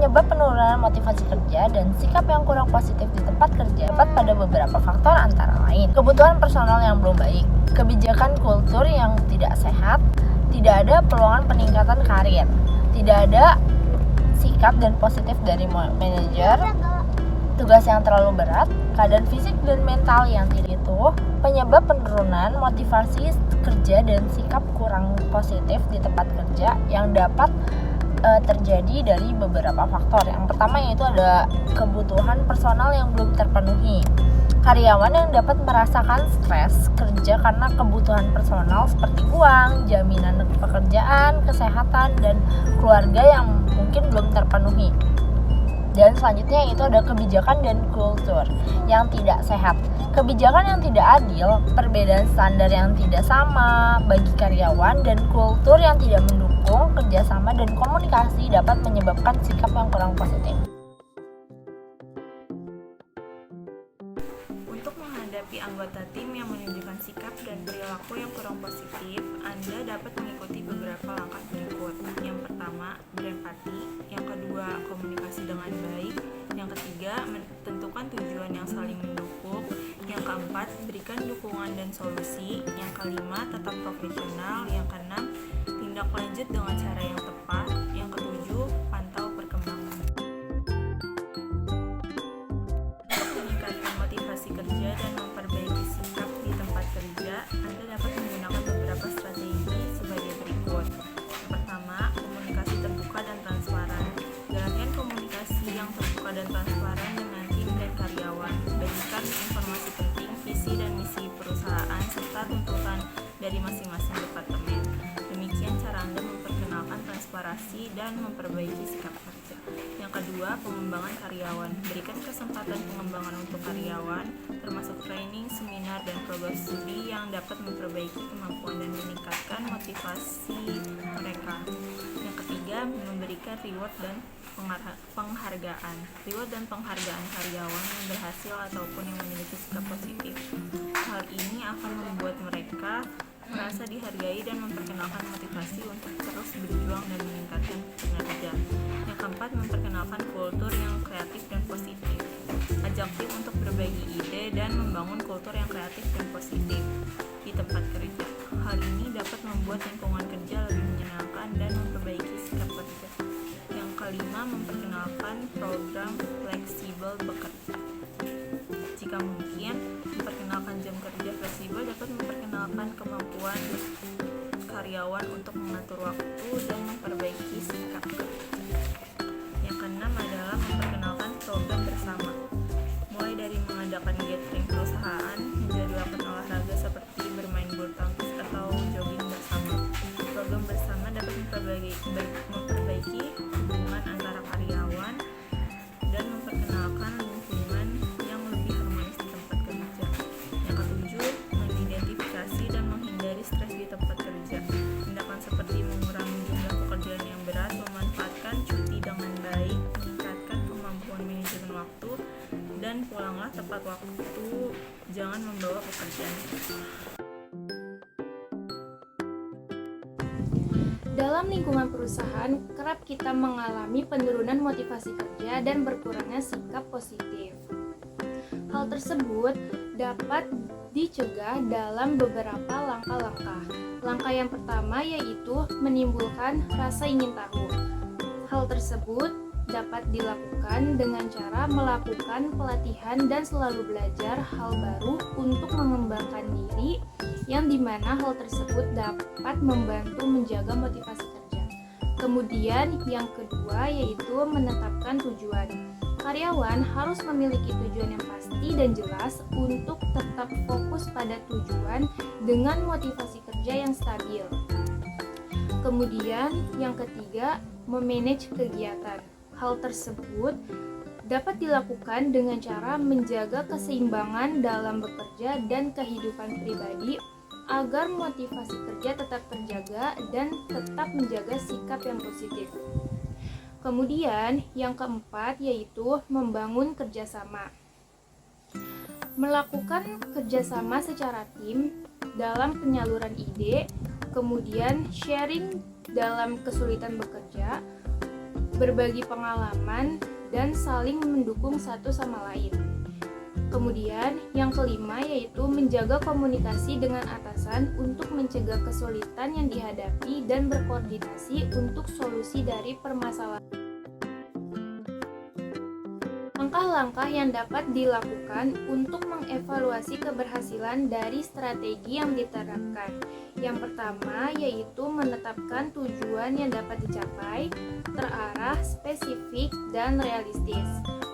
Penyebab penurunan motivasi kerja dan sikap yang kurang positif di tempat kerja dapat pada beberapa faktor antara lain. Kebutuhan personal yang belum baik, kebijakan kultur yang tidak sehat, tidak ada peluang peningkatan karir, tidak ada sikap dan positif dari manajer, tugas yang terlalu berat, keadaan fisik dan mental yang tidak itu, penyebab penurunan motivasi kerja dan sikap kurang positif di tempat kerja yang dapat terjadi dari beberapa faktor. Yang pertama yaitu ada kebutuhan personal yang belum terpenuhi. Karyawan yang dapat merasakan stres kerja karena kebutuhan personal seperti uang, jaminan pekerjaan, kesehatan, dan keluarga yang mungkin belum terpenuhi. Dan selanjutnya itu ada kebijakan dan kultur yang tidak sehat. Kebijakan yang tidak adil, perbedaan standar yang tidak sama bagi karyawan, dan kultur yang tidak mendukung kerjasama dan komunikasi dapat menyebabkan sikap yang kurang positif. Untuk menghadapi anggota tim yang menunjukkan sikap dan perilaku yang kurang positif, Anda dapat mengikuti beberapa langkah berikut. Yang pertama, berempati. Yang kedua, komunikasi dengan baik. Yang ketiga, tentukan tujuan yang saling mendukung. Yang keempat, berikan dukungan dan solusi. Yang kelima, tetap profesional. Yang keenam, tindak lanjut dengan cara yang tepat. Yang ketujuh, pantau perkembangan. Untuk meningkatkan motivasi kerja dan memperbaiki sikap di tempat kerja, Anda dapat menggunakan beberapa strategi sebagai berikut. Yang pertama, komunikasi terbuka dan transparan. Jalankan komunikasi yang terbuka dan transparan dengan tim dan karyawan. Bagikan informasi penting, visi dan misi perusahaan, serta tuntutan dari masing-masing departemen. Demikian cara Anda memperkenalkan transparansi dan memperbaiki sikap kerja. Yang kedua, pengembangan karyawan. Berikan kesempatan pengembangan untuk karyawan, termasuk training, seminar, dan program studi yang dapat memperbaiki kemampuan dan meningkatkan motivasi mereka. Yang ketiga, memberikan reward dan penghargaan. Reward dan penghargaan karyawan yang berhasil ataupun yang memiliki sikap positif. Hal ini akan membuat mereka merasa dihargai dan memperkenalkan motivasi untuk terus berjuang dan meningkatkan kinerja. Yang keempat, memperkenalkan kultur yang kreatif dan positif. Ajak tim untuk berbagi ide dan membangun kultur yang kreatif dan positif di tempat kerja. Hal ini dapat membuat lingkungan kerja lebih menyenangkan dan memperbaiki sikap kerja. Yang kelima, memperkenalkan program fleksibel bekerja. Jika mungkin, memperkenalkan jam kerja fleksibel dapat memperkenalkan kemampuan karyawan untuk mengatur waktu dan memperbaiki sikap kerja. Yang keenam adalah memperkenalkan program bersama. Mulai dari mengadakan gathering perusahaan, menjadwalkan olahraga seperti bermain bulu tangkis atau jogging bersama. Program bersama dapat memperbaiki hubungan antara karyawan dan memperkenalkan lingkungan yang lebih harmonis di tempat kerja. Yang ketujuh, mengidentifikasi dan menghindari stres di tempat kerja. Tindakan seperti mengurangi jumlah pekerjaan yang berat, memanfaatkan cuti dengan baik, meningkatkan kemampuan manajemen waktu, dan pulanglah tepat waktu, jangan membawa pekerjaan. Dalam lingkungan perusahaan, kerap kita mengalami penurunan motivasi kerja dan berkurangnya sikap positif. Hal tersebut dapat dicegah dalam beberapa langkah-langkah. Langkah yang pertama yaitu menimbulkan rasa ingin tahu. Hal tersebut dapat dilakukan dengan cara melakukan pelatihan dan selalu belajar hal baru untuk mengembangkan diri, yang dimana hal tersebut dapat membantu menjaga motivasi kerja. Kemudian yang kedua yaitu menetapkan tujuan. Karyawan harus memiliki tujuan yang pasti dan jelas untuk tetap fokus pada tujuan dengan motivasi kerja yang stabil. Kemudian yang ketiga, memanage kegiatan. Hal tersebut dapat dilakukan dengan cara menjaga keseimbangan dalam bekerja dan kehidupan pribadi agar motivasi kerja tetap terjaga dan tetap menjaga sikap yang positif. Kemudian yang keempat yaitu membangun kerjasama. Melakukan kerjasama secara tim dalam penyaluran ide, kemudian sharing dalam kesulitan bekerja, berbagi pengalaman, dan saling mendukung satu sama lain. Kemudian, yang kelima yaitu menjaga komunikasi dengan atasan untuk mencegah kesulitan yang dihadapi dan berkoordinasi untuk solusi dari permasalahan. Langkah-langkah yang dapat dilakukan untuk mengevaluasi keberhasilan dari strategi yang diterapkan. Yang pertama yaitu menetapkan tujuan yang dapat dicapai, terarah, spesifik, dan realistis.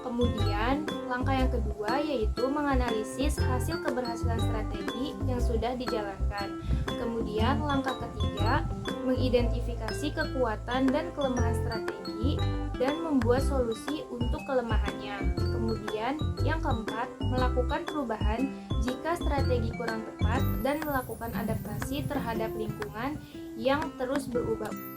Kemudian, langkah yang kedua yaitu menganalisis hasil keberhasilan strategi yang sudah dijalankan. Kemudian, langkah ketiga, mengidentifikasi kekuatan dan kelemahan strategi dan membuat solusi untuk kelemahannya. Kemudian, yang keempat, melakukan perubahan jika strategi kurang tepat dan melakukan adaptasi terhadap lingkungan yang terus berubah.